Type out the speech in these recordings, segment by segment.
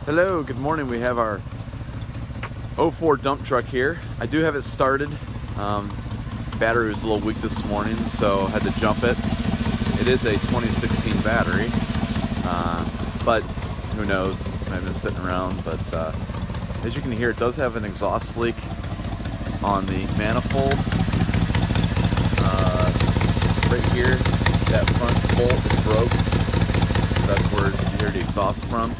Hello, good morning. We have our '04 dump truck here. I do have it started. Battery was a little weak this morning, so had to jump it. It is a 2016 battery, but who knows? I've been sitting around, but as you can hear, it does have an exhaust leak on the manifold. Right here, that front bolt is broke, so that's where you hear the exhaust from.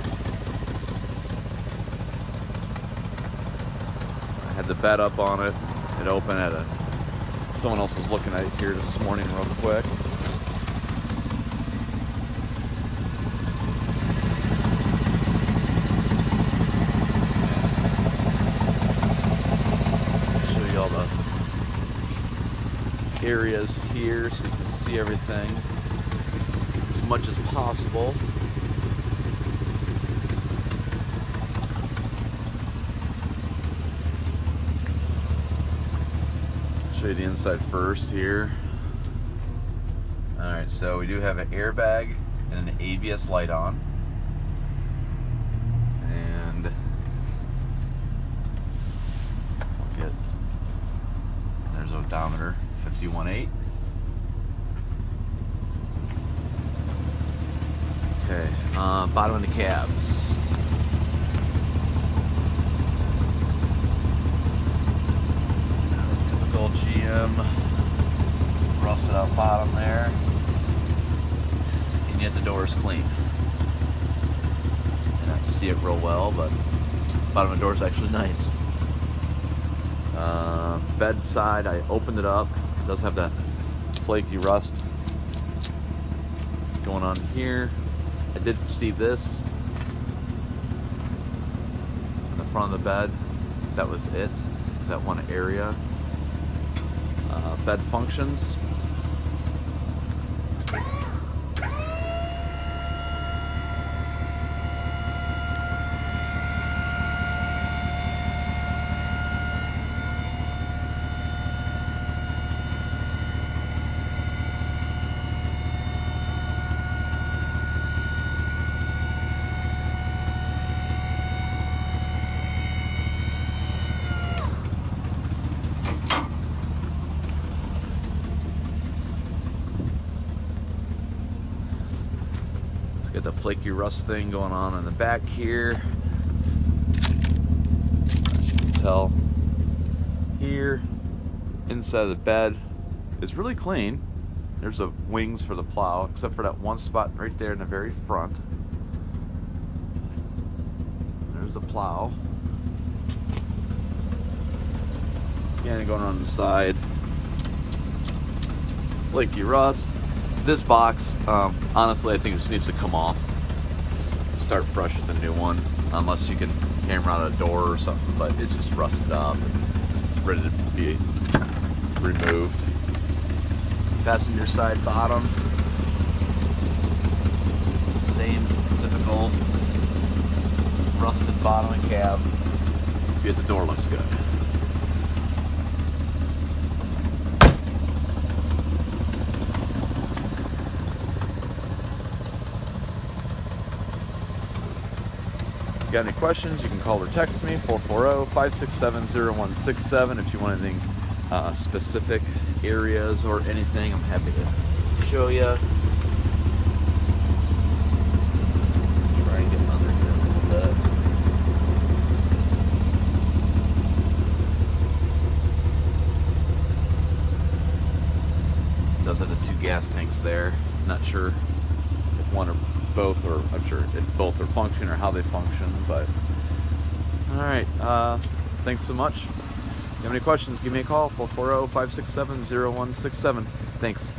I had the bed up on it. It opened at someone else was looking at it here this morning real quick. Show you all the areas here so you can see everything as much as possible. Show you the inside first here. Alright, so we do have an airbag and an ABS light on. And we'll get, there's odometer, 51.8. Okay, bottom of the cabs. Typical GM, rusted out bottom there, and yet the door is clean. I don't see it real well, but bottom of the door is actually nice. Bedside, I opened it up. It does have that flaky rust going on here. I did see this in the front of the bed. That was it. Is that one area. Bed functions. Got the flaky rust thing going on in the back here. As you can tell, here inside of the bed is really clean. There's the wings for the plow, except for that one spot right there in the very front. There's the plow. Again, going on the side, flaky rust. This box, honestly, I think it just needs to come off. Start fresh with a new one, unless you can hammer out a door or something, but it's just rusted up and just ready to be removed. Passenger side bottom, same typical rusted bottom and cab, yet the door looks good. If you got any questions, you can call or text me, 440-567-0167. If you want anything specific areas or anything, I'm happy to show you. Try and get under here a little bit. It does have the two gas tanks there. Not sure if one or both, or I'm sure if both are functioning or how they function, but alright, thanks so much. If you have any questions, give me a call, 440-567-0167. Thanks.